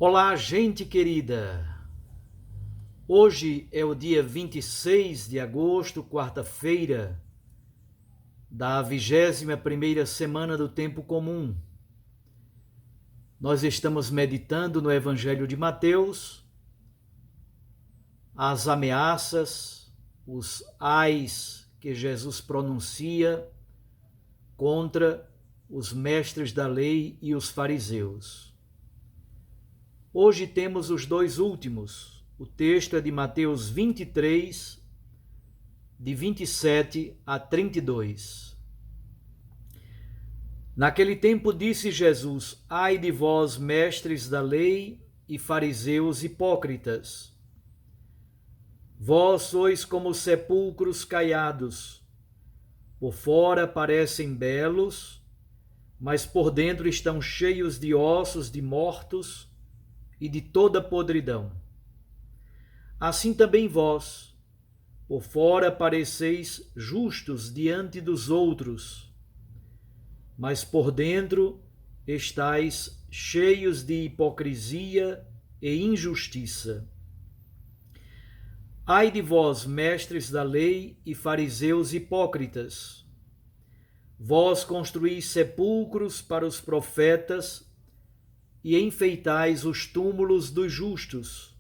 Olá, gente querida! Hoje é o dia 26 de agosto, quarta-feira, da 21ª semana do Tempo Comum. Nós estamos meditando no Evangelho de Mateus, as ameaças, os ais que Jesus pronuncia contra os mestres da lei e os fariseus. Hoje temos os dois últimos. O texto é de Mateus 23, de 27 a 32. Naquele tempo disse Jesus: Ai de vós, mestres da lei e fariseus hipócritas! Vós sois como sepulcros caiados. Por fora parecem belos, mas por dentro estão cheios de ossos de mortos e de toda podridão. Assim também vós, por fora pareceis justos diante dos outros, mas por dentro estáis cheios de hipocrisia e injustiça. Ai de vós, mestres da lei e fariseus hipócritas! Vós construís sepulcros para os profetas e enfeitais os túmulos dos justos,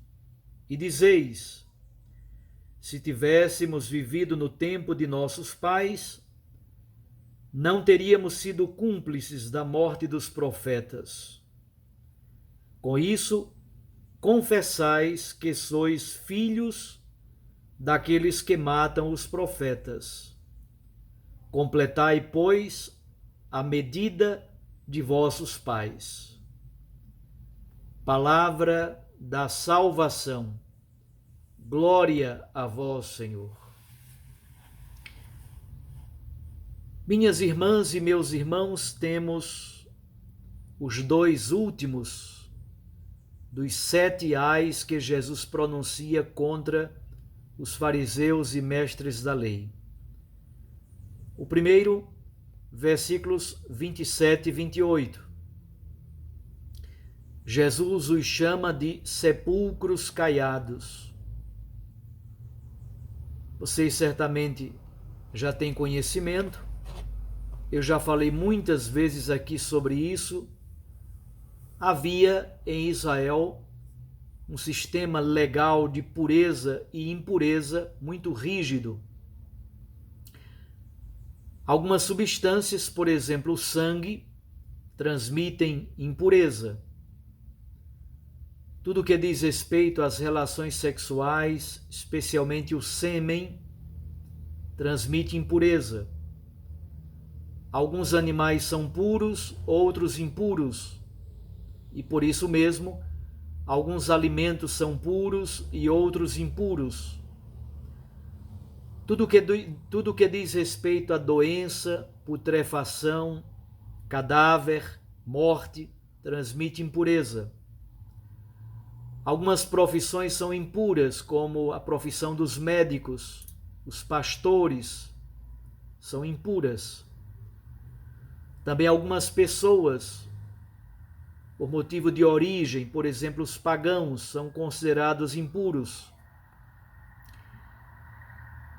e dizeis: se tivéssemos vivido no tempo de nossos pais, não teríamos sido cúmplices da morte dos profetas. Com isso, confessais que sois filhos daqueles que matam os profetas. Completai, pois, a medida de vossos pais. Palavra da salvação. Glória a vós, Senhor. Minhas irmãs e meus irmãos, temos os dois últimos dos 7 ais que Jesus pronuncia contra os fariseus e mestres da lei. O primeiro, versículos 27 e 28. Jesus os chama de sepulcros caiados. Vocês certamente já têm conhecimento. Eu já falei muitas vezes aqui sobre isso. Havia em Israel um sistema legal de pureza e impureza muito rígido. Algumas substâncias, por exemplo, o sangue, transmitem impureza. Tudo que diz respeito às relações sexuais, especialmente o sêmen, transmite impureza. Alguns animais são puros, outros impuros. E por isso mesmo, alguns alimentos são puros e outros impuros. Tudo que diz respeito à doença, putrefação, cadáver, morte, transmite impureza. Algumas profissões são impuras, como a profissão dos médicos, os pastores, são impuras. Também algumas pessoas, por motivo de origem, por exemplo, os pagãos, são considerados impuros.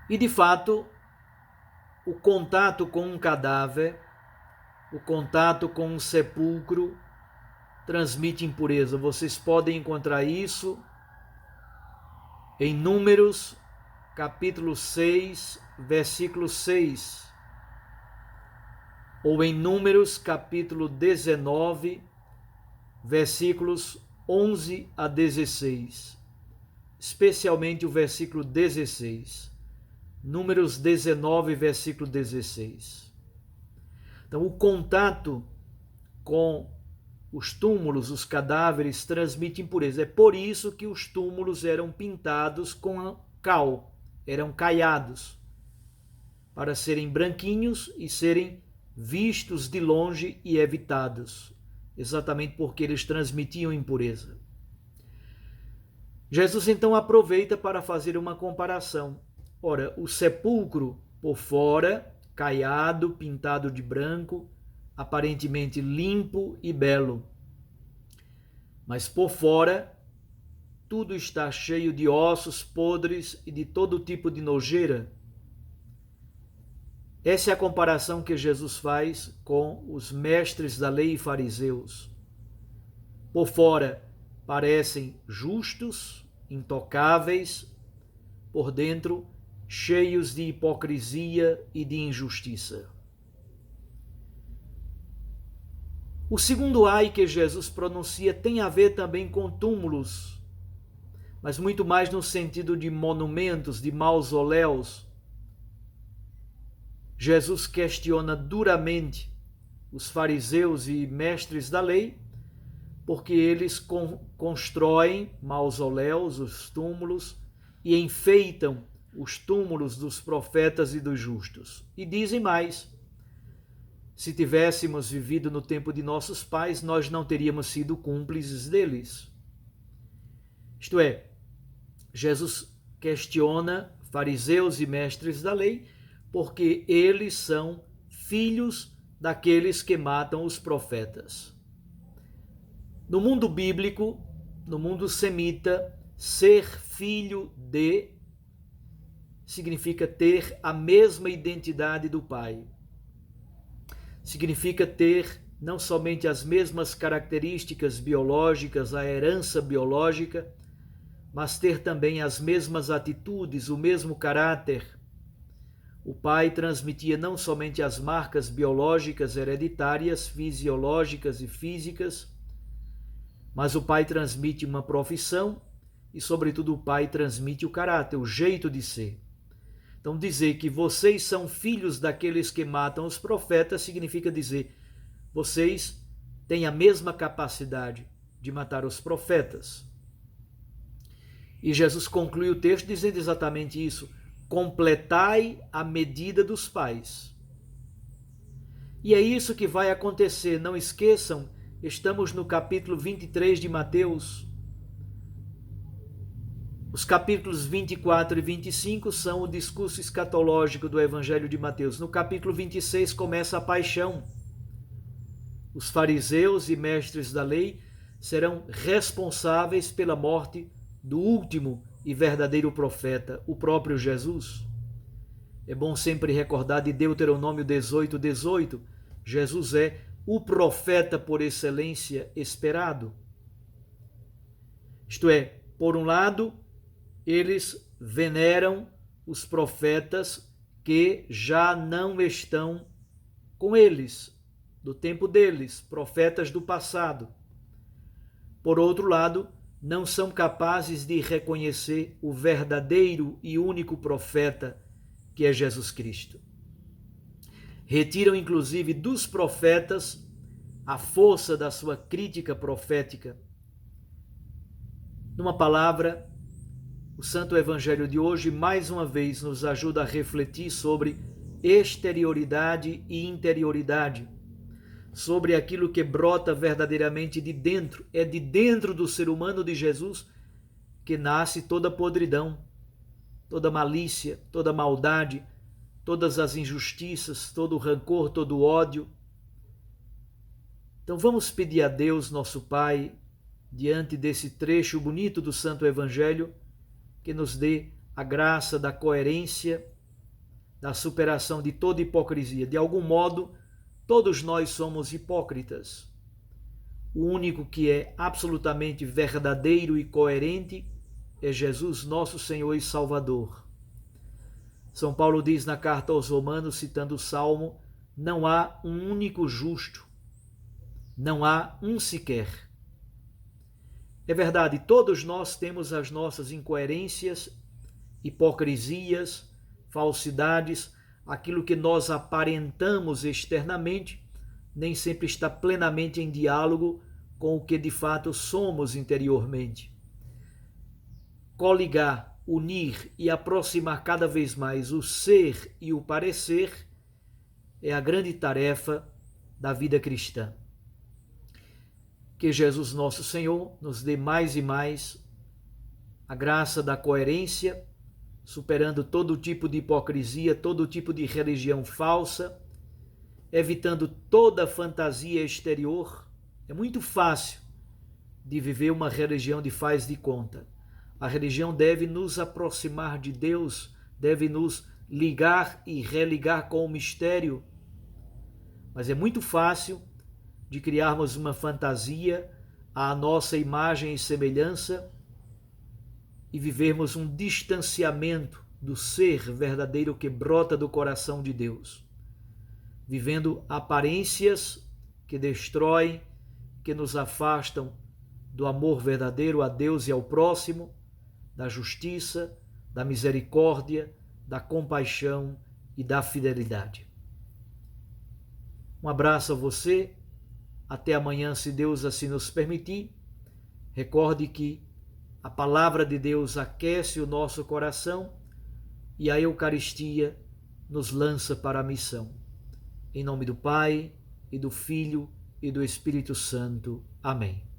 E, de fato, o contato com um cadáver, o contato com um sepulcro, transmite impureza. Vocês podem encontrar isso em Números, capítulo 6, versículo 6. Ou em Números, capítulo 19, versículos 11 a 16. Especialmente o versículo 16. Números 19, versículo 16. Então, o contato com os túmulos, os cadáveres, transmite impureza. É por isso que os túmulos eram pintados com cal, eram caiados, para serem branquinhos e serem vistos de longe e evitados, exatamente porque eles transmitiam impureza. Jesus então aproveita para fazer uma comparação. Ora, o sepulcro por fora, caiado, pintado de branco, aparentemente limpo e belo. mas por fora tudo está cheio de ossos podres e de todo tipo de nojeira. Essa é a comparação que Jesus faz com os mestres da lei e fariseus. Por fora parecem justos, intocáveis, por dentro cheios de hipocrisia e de injustiça. O segundo ai que Jesus pronuncia tem a ver também com túmulos, mas muito mais no sentido de monumentos, de mausoléus. Jesus questiona duramente os fariseus e mestres da lei, porque eles constroem mausoléus, os túmulos, e enfeitam os túmulos dos profetas e dos justos. E dizem mais: se tivéssemos vivido no tempo de nossos pais, nós não teríamos sido cúmplices deles. Isto é, Jesus questiona fariseus e mestres da lei, porque eles são filhos daqueles que matam os profetas. No mundo bíblico, no mundo semita, ser filho de significa ter a mesma identidade do Pai. Significa ter não somente as mesmas características biológicas, a herança biológica, mas ter também as mesmas atitudes, o mesmo caráter. O pai transmitia não somente as marcas biológicas, hereditárias, fisiológicas e físicas, mas o pai transmite uma profissão e, sobretudo, o pai transmite o caráter, o jeito de ser. Então, dizer que vocês são filhos daqueles que matam os profetas significa dizer: vocês têm a mesma capacidade de matar os profetas. E Jesus conclui o texto dizendo exatamente isso: completai a medida dos pais. E é isso que vai acontecer, não esqueçam, estamos no capítulo 23 de Mateus. Os capítulos 24 e 25 são o discurso escatológico do Evangelho de Mateus. No capítulo 26 começa a paixão. Os fariseus e mestres da lei serão responsáveis pela morte do último e verdadeiro profeta, o próprio Jesus. É bom sempre recordar de Deuteronômio 18:18. Jesus é o profeta por excelência esperado. Isto é, por um lado, eles veneram os profetas que já não estão com eles, do tempo deles, profetas do passado. Por outro lado, não são capazes de reconhecer o verdadeiro e único profeta, que é Jesus Cristo. Retiram, inclusive, dos profetas a força da sua crítica profética. Numa palavra, o Santo Evangelho de hoje, mais uma vez, nos ajuda a refletir sobre exterioridade e interioridade, sobre aquilo que brota verdadeiramente de dentro. É de dentro do ser humano de Jesus que nasce toda podridão, toda malícia, toda maldade, todas as injustiças, todo o rancor, todo o ódio. Então vamos pedir a Deus, nosso Pai, diante desse trecho bonito do Santo Evangelho, que nos dê a graça da coerência, da superação de toda hipocrisia. De algum modo, todos nós somos hipócritas. O único que é absolutamente verdadeiro e coerente é Jesus, nosso Senhor e Salvador. São Paulo diz na carta aos Romanos, citando o Salmo: não há um único justo, não há um sequer. É verdade, todos nós temos as nossas incoerências, hipocrisias, falsidades, aquilo que nós aparentamos externamente nem sempre está plenamente em diálogo com o que de fato somos interiormente. Coligar, unir e aproximar cada vez mais o ser e o parecer é a grande tarefa da vida cristã. Que Jesus nosso Senhor nos dê mais e mais a graça da coerência, superando todo tipo de hipocrisia, todo tipo de religião falsa, evitando toda fantasia exterior. É muito fácil de viver uma religião de faz de conta. A religião deve nos aproximar de Deus, deve nos ligar e religar com o mistério. Mas é muito fácil de criarmos uma fantasia à nossa imagem e semelhança e vivermos um distanciamento do ser verdadeiro que brota do coração de Deus, vivendo aparências que destroem, que nos afastam do amor verdadeiro a Deus e ao próximo, da justiça, da misericórdia, da compaixão e da fidelidade. Um abraço a você, até amanhã, se Deus assim nos permitir. Recorde que a palavra de Deus aquece o nosso coração e a Eucaristia nos lança para a missão. Em nome do Pai, e do Filho, e do Espírito Santo. Amém.